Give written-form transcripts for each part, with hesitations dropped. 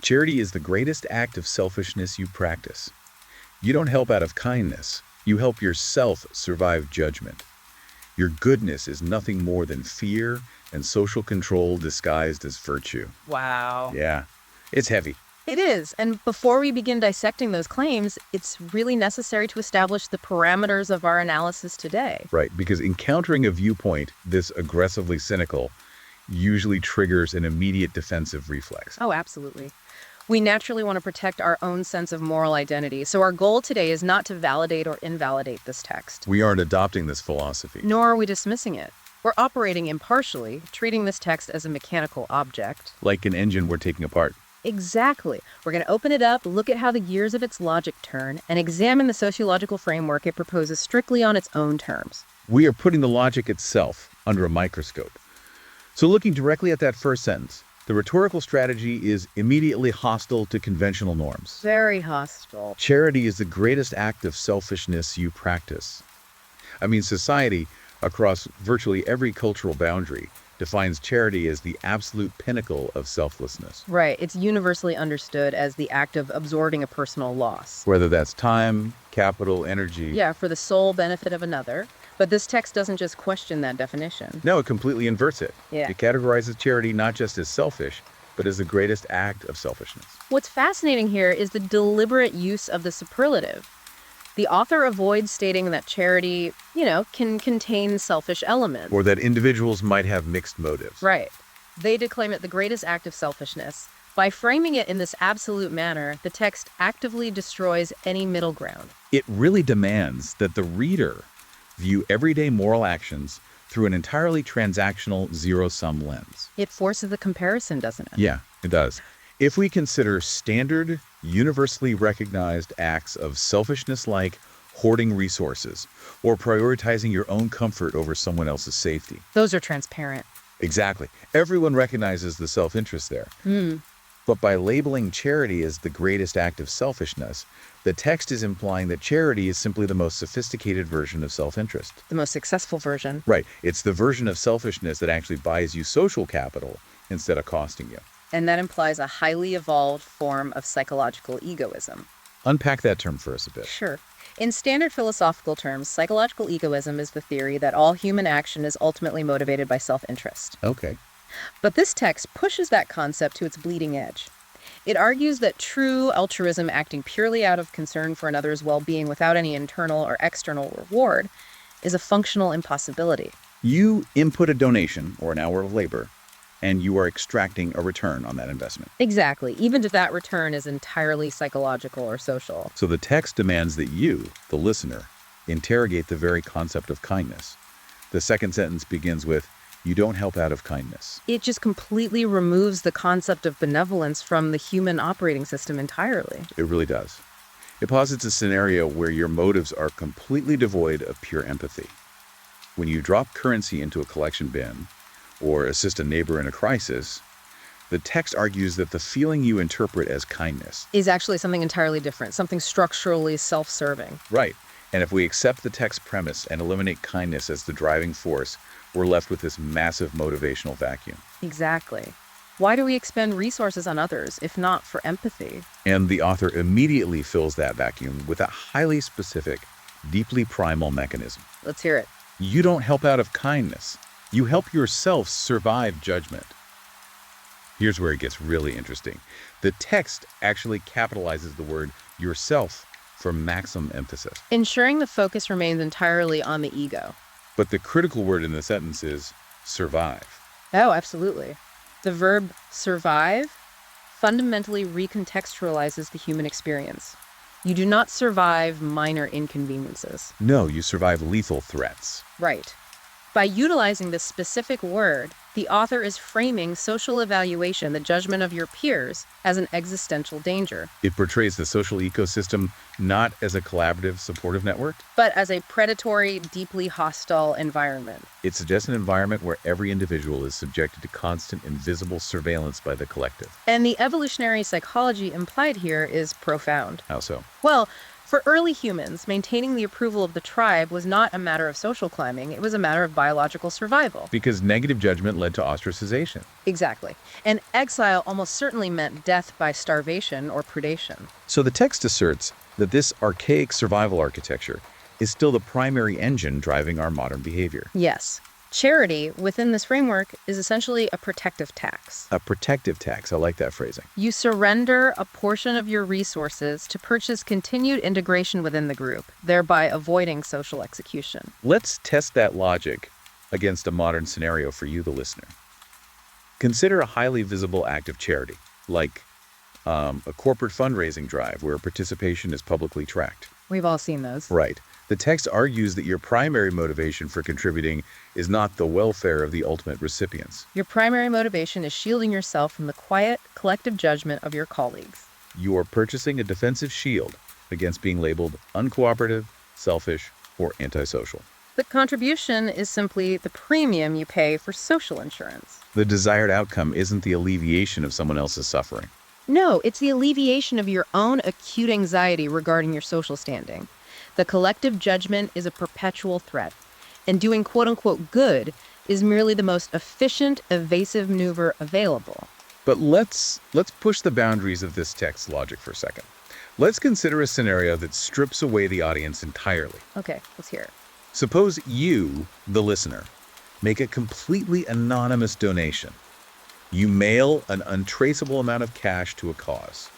Charity is the greatest act of selfishness you practice. You don't help out of kindness. You help yourself survive judgment. Your goodness is nothing more than fear and social control disguised as virtue. Wow. Yeah, it's heavy. It is. And before we begin dissecting those claims, it's really necessary to establish the parameters of our analysis today. Right, because encountering a viewpoint this aggressively cynical usually triggers an immediate defensive reflex. Oh, absolutely. We naturally want to protect our own sense of moral identity, so our goal today is not to validate or invalidate this text. We aren't adopting this philosophy. Nor are we dismissing it. We're operating impartially, treating this text as a mechanical object. Like an engine we're taking apart. Exactly. We're going to open it up, look at how the gears of its logic turn, and examine the sociological framework it proposes strictly on its own terms. We are putting the logic itself under a microscope. So looking directly at that first sentence, the rhetorical strategy is immediately hostile to conventional norms. Very hostile. Charity is the greatest act of selfishness you practice. I mean, society, across virtually every cultural boundary, defines charity as the absolute pinnacle of selflessness. Right. It's universally understood as the act of absorbing a personal loss. Whether that's time, capital, energy. Yeah, for the sole benefit of another. But this text doesn't just question that definition. No, it completely inverts it. Yeah. It categorizes charity not just as selfish, but as the greatest act of selfishness. What's fascinating here is the deliberate use of the superlative. The author avoids stating that charity, can contain selfish elements. Or that individuals might have mixed motives. Right. They declaim it the greatest act of selfishness. By framing it in this absolute manner, the text actively destroys any middle ground. It really demands that the reader view everyday moral actions through an entirely transactional zero-sum lens. It forces the comparison, doesn't it? Yeah, it does. If we consider standard, universally recognized acts of selfishness like hoarding resources or prioritizing your own comfort over someone else's safety. Those are transparent. Exactly. Everyone recognizes the self-interest there. But by labeling charity as the greatest act of selfishness, the text is implying that charity is simply the most sophisticated version of self-interest. The most successful version. Right. It's the version of selfishness that actually buys you social capital instead of costing you. And that implies a highly evolved form of psychological egoism. Unpack that term for us a bit. Sure. In standard philosophical terms, psychological egoism is the theory that all human action is ultimately motivated by self-interest. Okay. But this text pushes that concept to its bleeding edge. It argues that true altruism, acting purely out of concern for another's well-being without any internal or external reward, is a functional impossibility. You input a donation or an hour of labor, and you are extracting a return on that investment. Exactly, even if that return is entirely psychological or social. So the text demands that you, the listener, interrogate the very concept of kindness. The second sentence begins with, "You don't help out of kindness." It just completely removes the concept of benevolence from the human operating system entirely. It really does. It posits a scenario where your motives are completely devoid of pure empathy. When you drop currency into a collection bin or assist a neighbor in a crisis, the text argues that the feeling you interpret as kindness Is actually something entirely different, something structurally self-serving. Right. And if we accept the text premise and eliminate kindness as the driving force, we're left with this massive motivational vacuum. Exactly. Why do we expend resources on others, if not for empathy? And the author immediately fills that vacuum with a highly specific, deeply primal mechanism. Let's hear it. You don't help out of kindness. You help yourself survive judgment. Here's where it gets really interesting. The text actually capitalizes the word yourself for maximum emphasis. Ensuring the focus remains entirely on the ego. But the critical word in the sentence is survive. Oh, absolutely. The verb survive fundamentally recontextualizes the human experience. You do not survive minor inconveniences. No, you survive lethal threats. Right. By utilizing this specific word, the author is framing social evaluation, the judgment of your peers, as an existential danger, It portrays the social ecosystem not as a collaborative, supportive network. but as a predatory, deeply hostile environment. It suggests an environment where every individual is subjected to constant, invisible surveillance by the collective. And the evolutionary psychology implied here is profound. How so? Well, For early humans, maintaining the approval of the tribe was not a matter of social climbing, it was a matter of biological survival. Because negative judgment led to ostracization. Exactly. And exile almost certainly meant death by starvation or predation. So the text asserts that this archaic survival architecture is still the primary engine driving our modern behavior. Yes. Charity, within this framework, is essentially a protective tax. A protective tax, I like that phrasing. You surrender a portion of your resources to purchase continued integration within the group, thereby avoiding social execution. Let's test that logic against a modern scenario for you, the listener. Consider a highly visible act of charity, like a corporate fundraising drive where participation is publicly tracked. We've all seen those. Right. The text argues that your primary motivation for contributing is not the welfare of the ultimate recipients. Your primary motivation is shielding yourself from the quiet, collective judgment of your colleagues. You are purchasing a defensive shield against being labeled uncooperative, selfish, or antisocial. The contribution is simply the premium you pay for social insurance. The desired outcome isn't the alleviation of someone else's suffering. No, it's the alleviation of your own acute anxiety regarding your social standing. The collective judgment is a perpetual threat, and doing quote-unquote good is merely the most efficient, evasive maneuver available. But let's push the boundaries of this text's logic for a second. Let's consider a scenario that strips away the audience entirely. Okay, let's hear it. Suppose you, the listener, make a completely anonymous donation. You mail an untraceable amount of cash to a cause.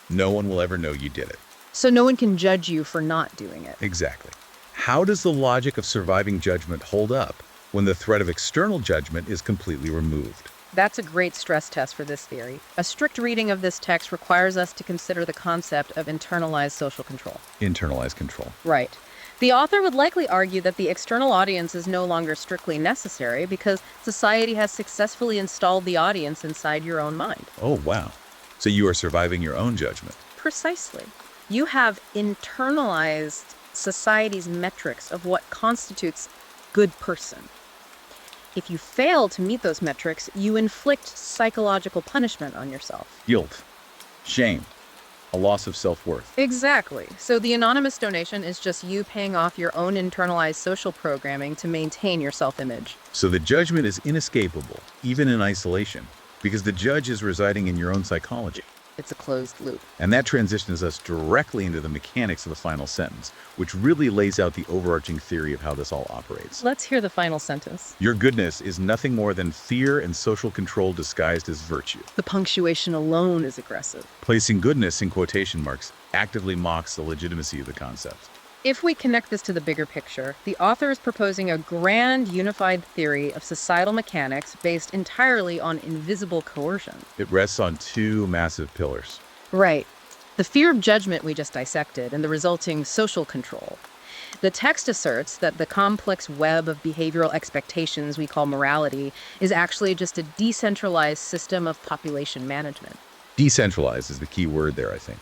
No one will ever know you did it. So no one can judge you for not doing it. Exactly. How does the logic of surviving judgment hold up when the threat of external judgment is completely removed? That's a great stress test for this theory. A strict reading of this text requires us to consider the concept of internalized social control. Internalized control. Right. The author would likely argue that the external audience is no longer strictly necessary because society has successfully installed the audience inside your own mind. Oh, wow. So you are surviving your own judgment. Precisely. You have internalized society's metrics of what constitutes good person. If you fail to meet those metrics, you inflict psychological punishment on yourself. Guilt, shame, a loss of self-worth. Exactly. So the anonymous donation is just you paying off your own internalized social programming to maintain your self-image. So the judgment is inescapable, even in isolation, because the judge is residing in your own psychology. It's a closed loop. And that transitions us directly into the mechanics of the final sentence, which really lays out the overarching theory of how this all operates. Let's hear the final sentence. Your goodness is nothing more than fear and social control disguised as virtue. The punctuation alone is aggressive. Placing goodness in quotation marks actively mocks the legitimacy of the concept. If we connect this to the bigger picture, the author is proposing a grand unified theory of societal mechanics based entirely on invisible coercion. It rests on two massive pillars. Right. The fear of judgment we just dissected and the resulting social control. The text asserts that the complex web of behavioral expectations we call morality is actually just a decentralized system of population management. Decentralized is the key word there, I think.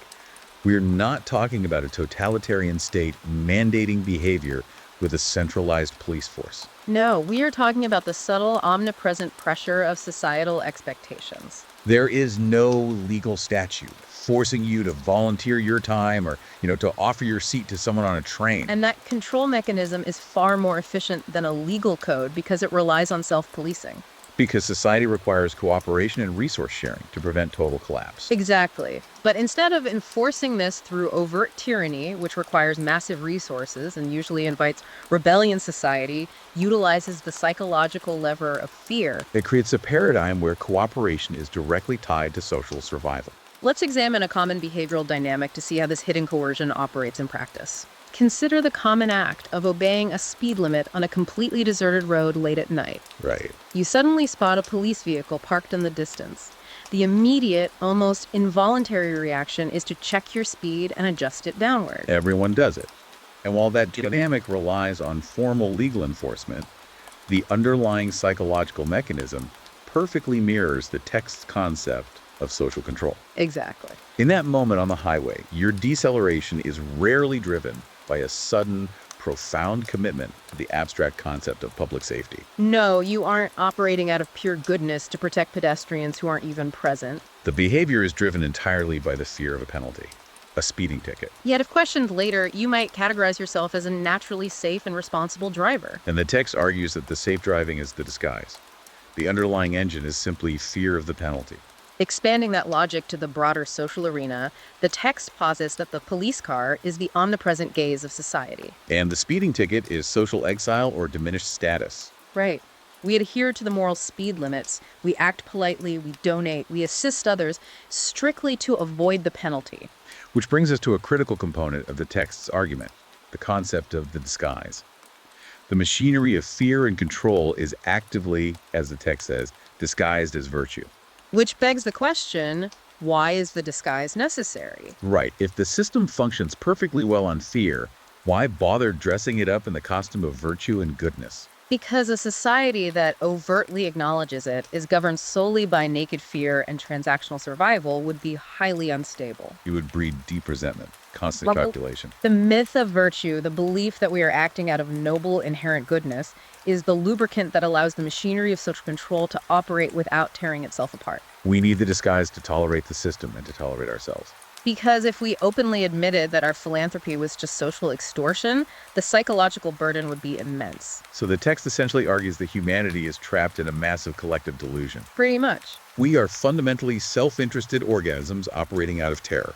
We're not talking about a totalitarian state mandating behavior with a centralized police force. No, we are talking about the subtle, omnipresent pressure of societal expectations. There is no legal statute forcing you to volunteer your time or, to offer your seat to someone on a train. And that control mechanism is far more efficient than a legal code because it relies on self-policing. Because society requires cooperation and resource sharing to prevent total collapse. Exactly. But instead of enforcing this through overt tyranny, which requires massive resources and usually invites rebellion, society utilizes the psychological lever of fear. It creates a paradigm where cooperation is directly tied to social survival. Let's examine a common behavioral dynamic to see how this hidden coercion operates in practice. Consider the common act of obeying a speed limit on a completely deserted road late at night. Right. You suddenly spot a police vehicle parked in the distance. The immediate, almost involuntary reaction is to check your speed and adjust it downward. Everyone does it. And while that dynamic relies on formal legal enforcement, the underlying psychological mechanism perfectly mirrors the text's concept of social control. Exactly. In that moment on the highway, your deceleration is rarely driven by a sudden, profound commitment to the abstract concept of public safety. No, you aren't operating out of pure goodness to protect pedestrians who aren't even present. The behavior is driven entirely by the fear of a penalty. a speeding ticket. Yet if questioned later, you might categorize yourself as a naturally safe and responsible driver. And the text argues that the safe driving is the disguise. The underlying engine is simply fear of the penalty. Expanding that logic to the broader social arena, the text posits that the police car is the omnipresent gaze of society. And the speeding ticket is social exile or diminished status. Right. We adhere to the moral speed limits, we act politely, we donate, we assist others, strictly to avoid the penalty. Which brings us to a critical component of the text's argument, the concept of the disguise. The machinery of fear and control is actively, as the text says, disguised as virtue. Which begs the question, why is the disguise necessary? Right. If the system functions perfectly well on fear, why bother dressing it up in the costume of virtue and goodness? Because a society that overtly acknowledges it is governed solely by naked fear and transactional survival would be highly unstable. It would breed deep resentment, constant calculation. The myth of virtue, the belief that we are acting out of noble inherent goodness, is the lubricant that allows the machinery of social control to operate without tearing itself apart. We need the disguise to tolerate the system and to tolerate ourselves. Because if we openly admitted that our philanthropy was just social extortion, the psychological burden would be immense. So the text essentially argues that humanity is trapped in a massive collective delusion. Pretty much. We are fundamentally self-interested organisms operating out of terror.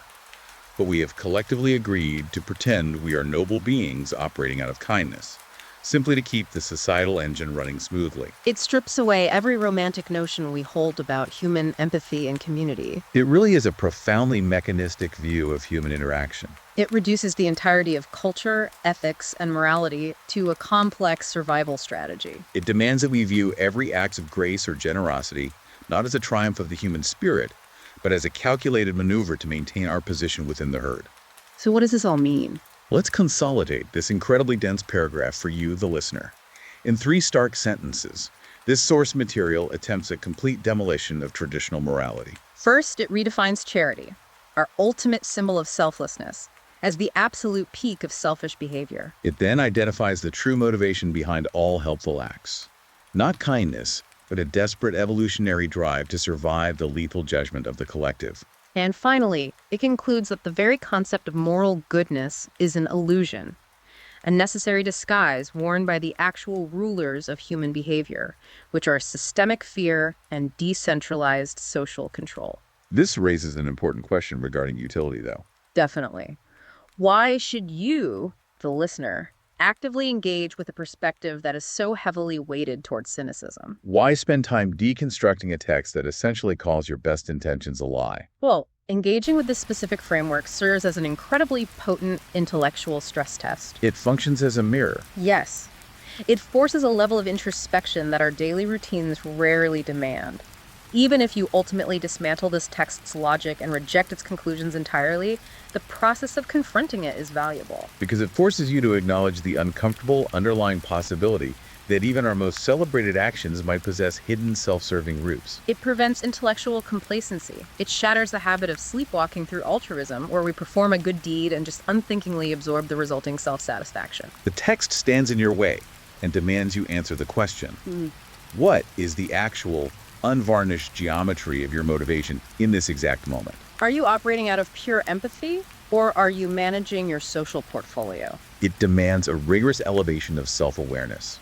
But we have collectively agreed to pretend we are noble beings operating out of kindness, simply to keep the societal engine running smoothly. It strips away every romantic notion we hold about human empathy and community. It really is a profoundly mechanistic view of human interaction. It reduces the entirety of culture, ethics, and morality to a complex survival strategy. It demands that we view every act of grace or generosity not as a triumph of the human spirit, but as a calculated maneuver to maintain our position within the herd. So what does this all mean? Let's consolidate this incredibly dense paragraph for you, the listener. In 3 stark sentences, this source material attempts a complete demolition of traditional morality. First, it redefines charity, our ultimate symbol of selflessness, as the absolute peak of selfish behavior. It then identifies the true motivation behind all helpful acts. Not kindness, but a desperate evolutionary drive to survive the lethal judgment of the collective. And finally, it concludes that the very concept of moral goodness is an illusion, a necessary disguise worn by the actual rulers of human behavior, which are systemic fear and decentralized social control. This raises an important question regarding utility, though. Definitely. Why should you, the listener, actively engage with a perspective that is so heavily weighted towards cynicism? Why spend time deconstructing a text that essentially calls your best intentions a lie? Well, engaging with this specific framework serves as an incredibly potent intellectual stress test. It functions as a mirror. Yes. It forces a level of introspection that our daily routines rarely demand. Even if you ultimately dismantle this text's logic and reject its conclusions entirely, the process of confronting it is valuable. Because it forces you to acknowledge the uncomfortable underlying possibility that even our most celebrated actions might possess hidden self-serving roots. It prevents intellectual complacency. It shatters the habit of sleepwalking through altruism, where we perform a good deed and just unthinkingly absorb the resulting self-satisfaction. The text stands in your way and demands you answer the question. What is the actual, unvarnished geometry of your motivation in this exact moment? Are you operating out of pure empathy, or are you managing your social portfolio? It demands a rigorous elevation of self-awareness.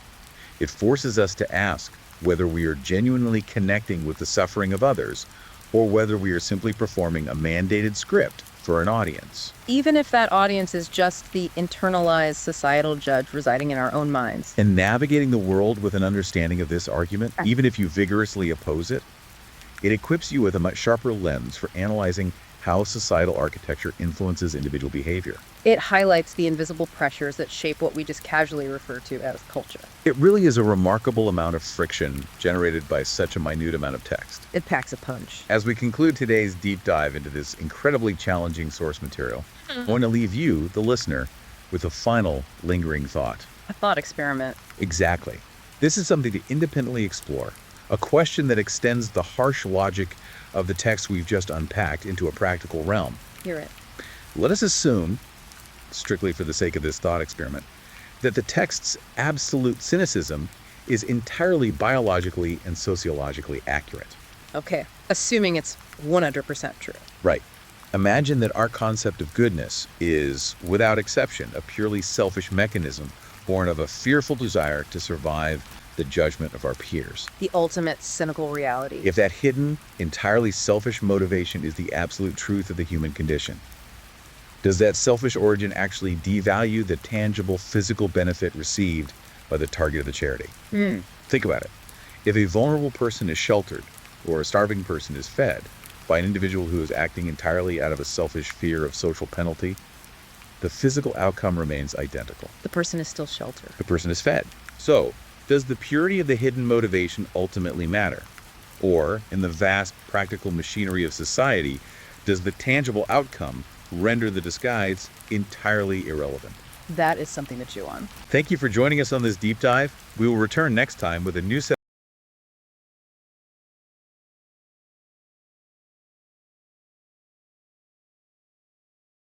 It forces us to ask whether we are genuinely connecting with the suffering of others, or whether we are simply performing a mandated script for an audience. Even if that audience is just the internalized societal judge residing in our own minds. And navigating the world with an understanding of this argument, even if you vigorously oppose it, it equips you with a much sharper lens for analyzing how societal architecture influences individual behavior. It highlights the invisible pressures that shape what we just casually refer to as culture. It really is a remarkable amount of friction generated by such a minute amount of text. It packs a punch. As we conclude today's deep dive into this incredibly challenging source material, I want to leave you, the listener, with a final lingering thought. A thought experiment. Exactly. This is something to independently explore, a question that extends the harsh logic of the text we've just unpacked into a practical realm. Hear it. Let us assume, strictly for the sake of this thought experiment, that the text's absolute cynicism is entirely biologically and sociologically accurate. Okay, assuming it's 100% true. Right. Imagine that our concept of goodness is, without exception, a purely selfish mechanism born of a fearful desire to survive the judgment of our peers. The ultimate cynical reality. If that hidden, entirely selfish motivation is the absolute truth of the human condition, does that selfish origin actually devalue the tangible physical benefit received by the target of the charity? Think about it. If a vulnerable person is sheltered, or a starving person is fed, by an individual who is acting entirely out of a selfish fear of social penalty, the physical outcome remains identical. The person is still sheltered. The person is fed. So, does the purity of the hidden motivation ultimately matter? Or, in the vast practical machinery of society, does the tangible outcome render the disguise entirely irrelevant? That is something to chew on. Thank you for joining us on this deep dive. We will return next time with a new set